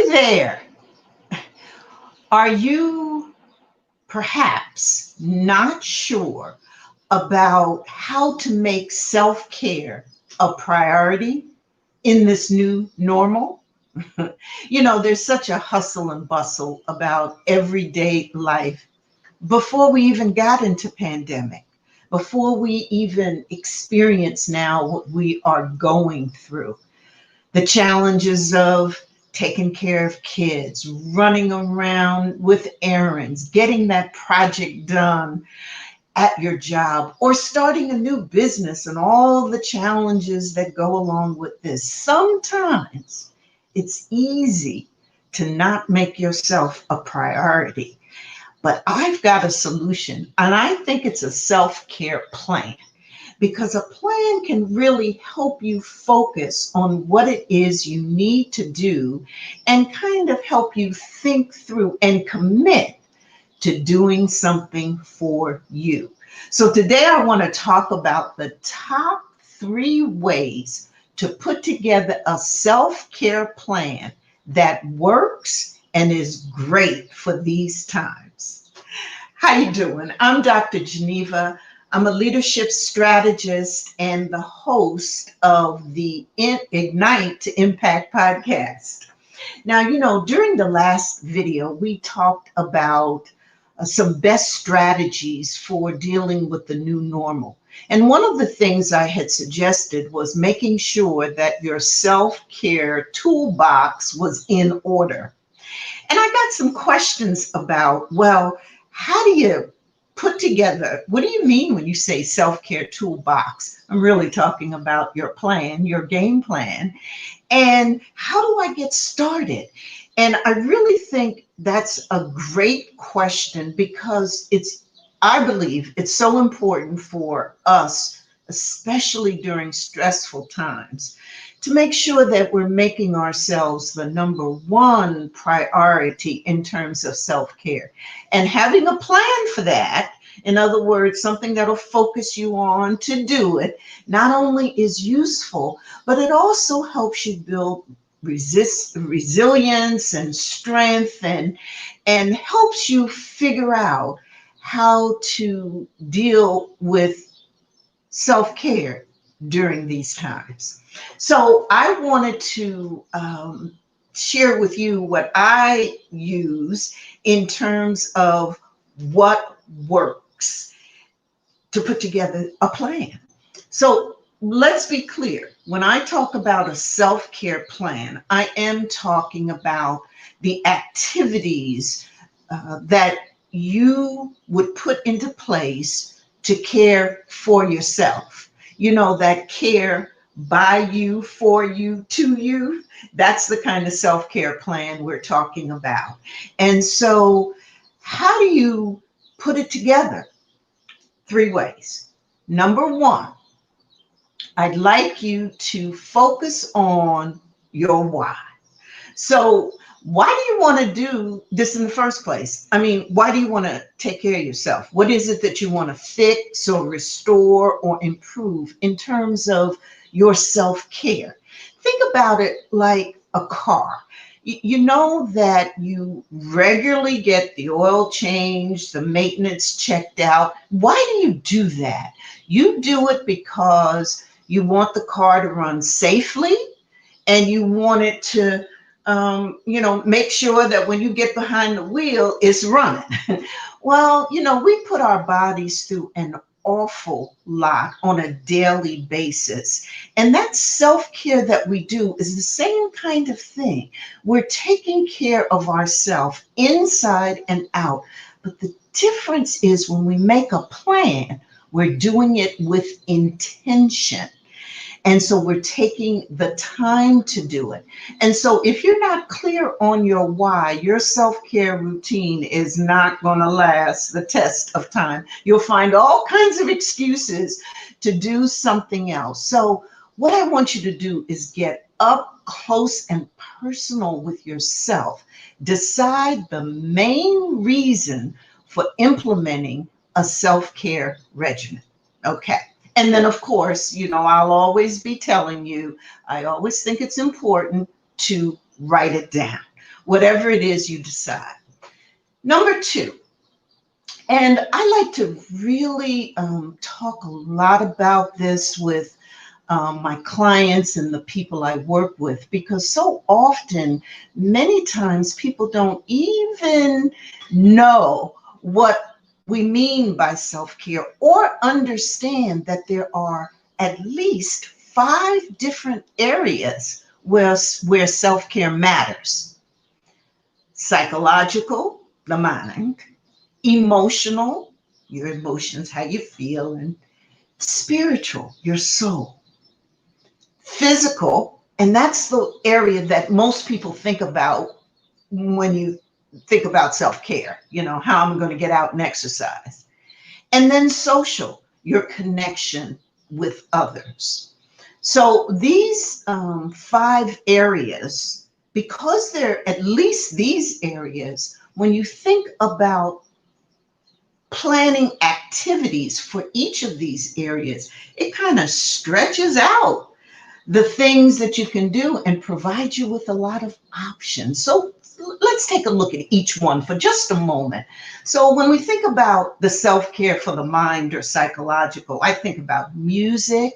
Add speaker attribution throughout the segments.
Speaker 1: there. Are you perhaps not sure about how to make self-care a priority in this new normal? There's such a hustle and bustle about everyday life before we even got into pandemic, before we even experience now what we are going through. The challenges of taking care of kids, running around with errands, getting that project done at your job, or starting a new business and all the challenges that go along with this. Sometimes it's easy to not make yourself a priority. But I've got a solution, and I think it's a self-care plan, because a plan can really help you focus on what it is you need to do and kind of help you think through and commit to doing something for you. So today I want to talk about the top 3 ways to put together a self-care plan that works and is great for these times. How you doing? I'm Dr. Geneva. I'm a leadership strategist and the host of the Ignite to Impact podcast. Now, during the last video, we talked about some best strategies for dealing with the new normal. And one of the things I had suggested was making sure that your self-care toolbox was in order. And I got some questions about, well, how do you put together, what do you mean when you say self-care toolbox? I'm really talking about your plan, your game plan. And how do I get started? And I really think that's a great question, because I believe it's so important for us, especially during stressful times, to make sure that we're making ourselves the number 1 priority in terms of self-care. And having a plan for that, in other words, something that'll focus you on to do it, not only is useful, but it also helps you build resilience and strength, and helps you figure out how to deal with self-care during these times. So I wanted to share with you what I use in terms of what works to put together a plan. So let's be clear. When I talk about a self-care plan, I am talking about the activities that you would put into place to care for yourself. That care by you, for you, to you. That's the kind of self-care plan we're talking about. And so how do you put it together? 3 ways. Number 1, I'd like you to focus on your why. So why do you want to do this in the first place? I mean, why do you want to take care of yourself? What is it that you want to fix or restore or improve in terms of your self-care? Think about it like a car. You know that you regularly get the oil changed, the maintenance checked out. Why do you do that? You do it because you want the car to run safely, and you want it to, make sure that when you get behind the wheel, it's running. Well, we put our bodies through an awful lot on a daily basis. And that self-care that we do is the same kind of thing. We're taking care of ourselves inside and out. But the difference is when we make a plan, we're doing it with intention. And so we're taking the time to do it. And so if you're not clear on your why, your self-care routine is not going to last the test of time. You'll find all kinds of excuses to do something else. So what I want you to do is get up close and personal with yourself. Decide the main reason for implementing a self-care regimen. Okay. And then, of course, I'll always be telling you, I always think it's important to write it down. whatever it is you decide. Number two, and I like to really talk a lot about this with my clients and the people I work with, because so often, many times, people don't even know what we mean by self-care or understand that there are at least 5 different areas where self-care matters. Psychological, the mind; emotional, your emotions, how you feel; and spiritual, your soul; physical, and that's the area that most people think about when you think about self-care, how I'm going to get out and exercise; and then social, your connection with others. So these 5 areas, because they're at least these areas, when you think about planning activities for each of these areas, it kind of stretches out the things that you can do and provide you with a lot of options. So let's take a look at each one for just a moment. So when we think about the self-care for the mind or psychological, I think about music,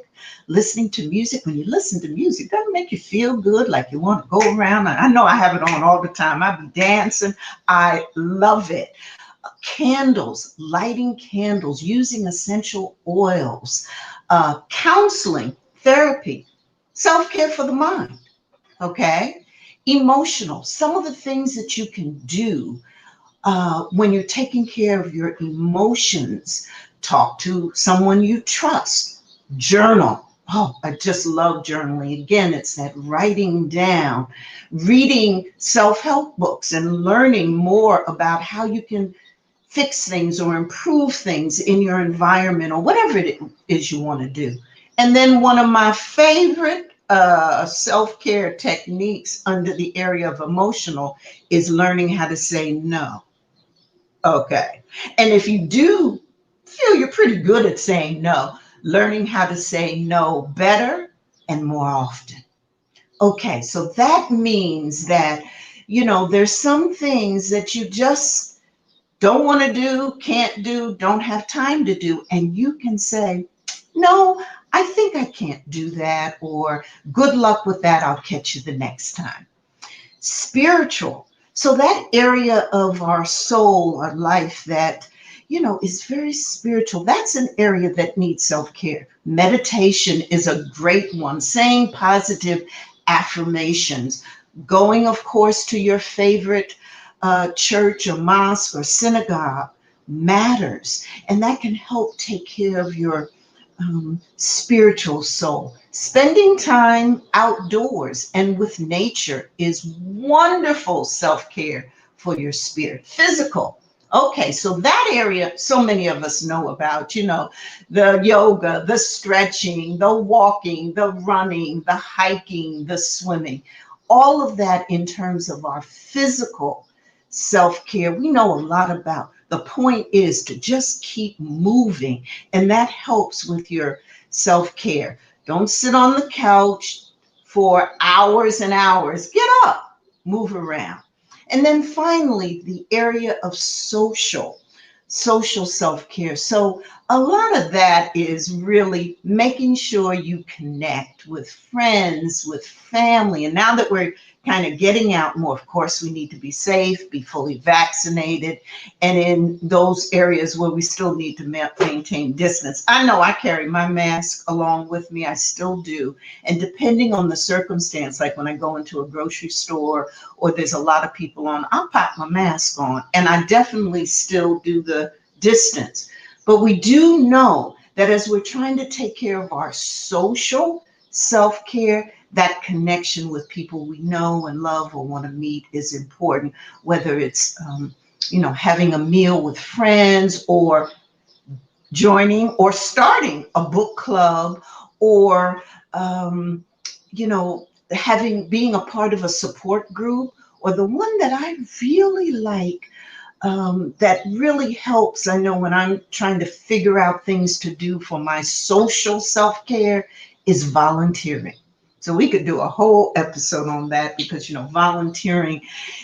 Speaker 1: listening to music. When you listen to music, doesn't it make you feel good, like you want to go around? I know I have it on all the time. I be dancing. I love it. Candles, lighting candles, using essential oils, counseling, therapy, self-care for the mind. Okay. Emotional, some of the things that you can do when you're taking care of your emotions: talk to someone you trust, journal. Oh, I just love journaling. Again, it's that writing down, reading self-help books and learning more about how you can fix things or improve things in your environment or whatever it is you want to do. And then one of my favorite self-care techniques under the area of emotional is learning how to say no. Okay. And if you do feel you're pretty good at saying no, learning how to say no better and more often. Okay. So that means that, there's some things that you just don't want to do, can't do, don't have time to do. And you can say, no, I think I can't do that, or good luck with that. I'll catch you the next time. Spiritual. So that area of our soul, our life that, is very spiritual. That's an area that needs self-care. Meditation is a great one. Saying positive affirmations, going, of course, to your favorite church or mosque or synagogue matters. And that can help take care of your spiritual soul. Spending time outdoors and with nature is wonderful self-care for your spirit. Physical. Okay, so that area, so many of us know about, the yoga, the stretching, the walking, the running, the hiking, the swimming, all of that in terms of our physical self-care, we know a lot about. The point is to just keep moving, and that helps with your self-care. Don't sit on the couch for hours and hours. Get up, move around. And then finally, the area of social self-care. So a lot of that is really making sure you connect with friends, with family. And now that we're kind of getting out more, of course, we need to be safe, be fully vaccinated, and in those areas where we still need to maintain distance. I know I carry my mask along with me. I still do. And depending on the circumstance, like when I go into a grocery store or there's a lot of people on, I'll pop my mask on, and I definitely still do the distance. But we do know that as we're trying to take care of our social self-care, that connection with people we know and love or want to meet is important, whether it's, having a meal with friends, or joining or starting a book club, or, being a part of a support group. Or the one that I really like, that really helps, I know, when I'm trying to figure out things to do for my social self-care, is volunteering. So we could do a whole episode on that because, volunteering,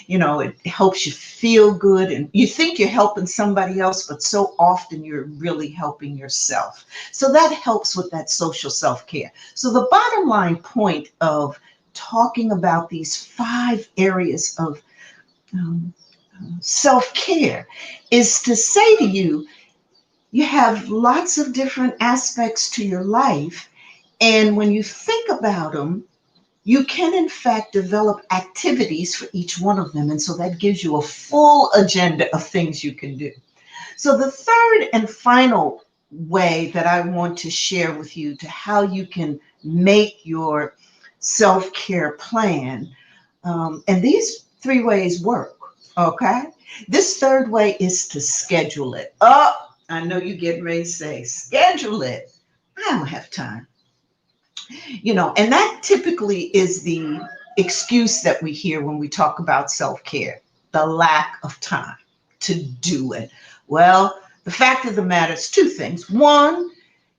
Speaker 1: it helps you feel good and you think you're helping somebody else, but so often you're really helping yourself. So that helps with that social self-care. So the bottom line point of talking about these 5 areas of um, self-care is to say to you, you have lots of different aspects to your life. And when you think about them, you can, in fact, develop activities for each one of them. And so that gives you a full agenda of things you can do. So the third and final way that I want to share with you to how you can make your self-care plan, and these 3 ways work, okay? This third way is to schedule it. Oh, I know you're getting ready to say, schedule it. I don't have time. And that typically is the excuse that we hear when we talk about self-care, the lack of time to do it. Well, the fact of the matter is 2 things. One,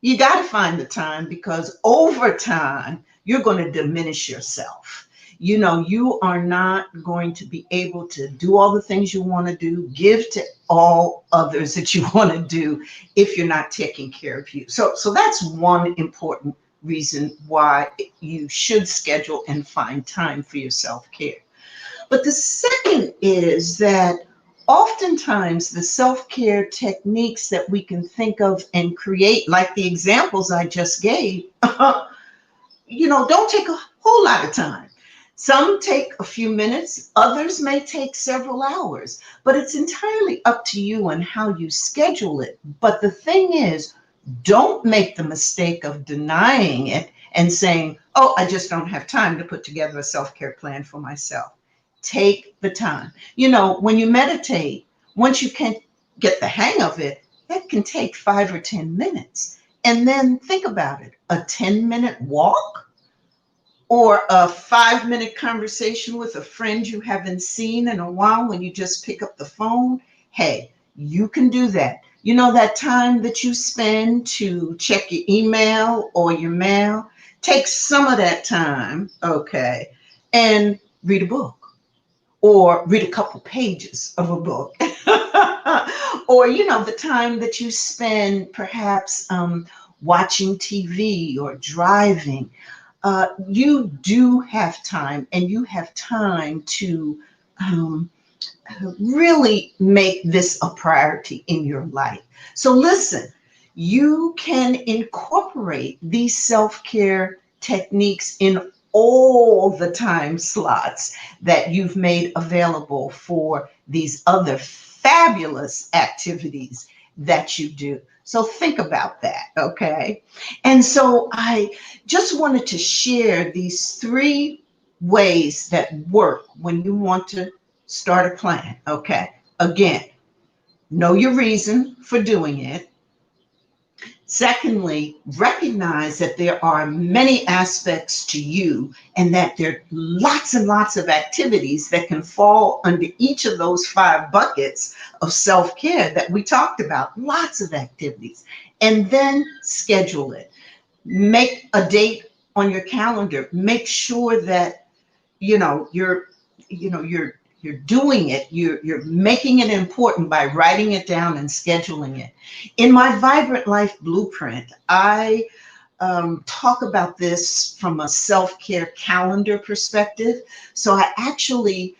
Speaker 1: you got to find the time because over time, you're going to diminish yourself. You are not going to be able to do all the things you want to do, give to all others that you want to do if you're not taking care of you. So that's one important reason why you should schedule and find time for your self-care. But the second is that oftentimes the self-care techniques that we can think of and create, like the examples I just gave, don't take a whole lot of time. Some take a few minutes, others may take several hours, but it's entirely up to you and how you schedule it. But the thing is, don't make the mistake of denying it and saying, oh, I just don't have time to put together a self-care plan for myself. Take the time. When you meditate, once you can get the hang of it, that can take 5 or 10 minutes. And then think about it, a 10-minute walk or a 5-minute conversation with a friend you haven't seen in a while when you just pick up the phone. Hey, you can do that. That time that you spend to check your email or your mail, take some of that time, okay, and read a book or read a couple pages of a book. Or, the time that you spend perhaps watching TV or driving. You do have time, and you have time to really make this a priority in your life. So listen, you can incorporate these self-care techniques in all the time slots that you've made available for these other fabulous activities that you do. So think about that, okay? And so I just wanted to share these 3 ways that work when you want to start a plan, okay? Again, know your reason for doing it. Secondly, recognize that there are many aspects to you and that there are lots and lots of activities that can fall under each of those 5 buckets of self-care that we talked about. Lots of activities. And then schedule it. Make a date on your calendar. Make sure that you're doing it, you're making it important by writing it down and scheduling it. In my Vibrant Life Blueprint, I talk about this from a self-care calendar perspective. So I actually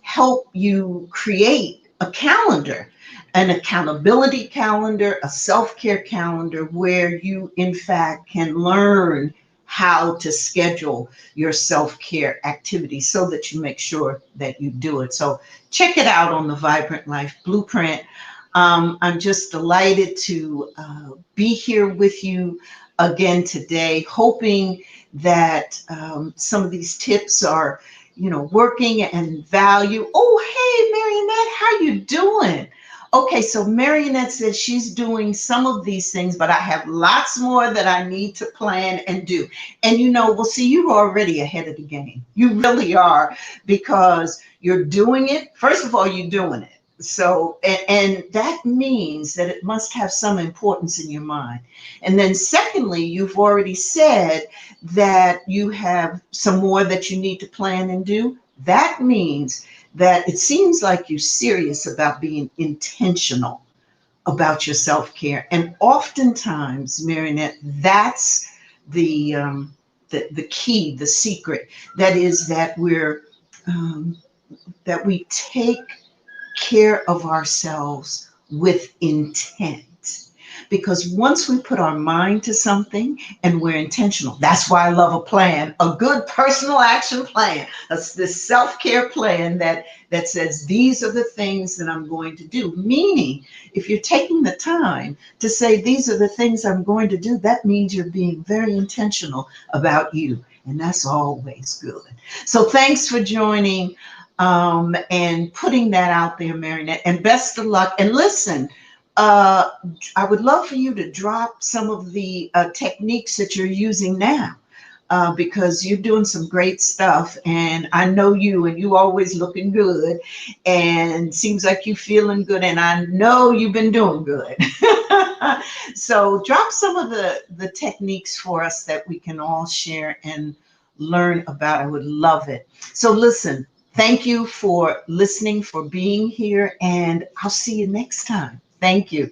Speaker 1: help you create a calendar, an accountability calendar, a self-care calendar, where you, in fact, can learn how to schedule your self-care activities so that you make sure that you do it. So check it out on the Vibrant Life Blueprint. I'm just delighted to be here with you again today, hoping that some of these tips are, working and value. Oh, hey, Marionette, how you doing? Okay, so Marionette said she's doing some of these things, but I have lots more that I need to plan and do. And well, see, you're already ahead of the game. You really are, because you're doing it. First of all, you're doing it. So, and that means that it must have some importance in your mind. And then secondly, you've already said that you have some more that you need to plan and do. That means that it seems like you're serious about being intentional about your self-care. And oftentimes, Marinette, that's the key, the secret. That is that um, we take care of ourselves with intent. Because once we put our mind to something and we're intentional, that's why I love a plan, a good personal action plan, this self-care plan that says these are the things that I'm going to do. Meaning, if you're taking the time to say these are the things I'm going to do, that means you're being very intentional about you. And that's always good. So thanks for joining and putting that out there, Marinette. And best of luck. And listen, I would love for you to drop some of the techniques that you're using now, because you're doing some great stuff. And I know you, and you always looking good, and seems like you feeling good. And I know you've been doing good. So drop some of the techniques for us that we can all share and learn about. I would love it. So listen, thank you for listening, for being here, and I'll see you next time. Thank you.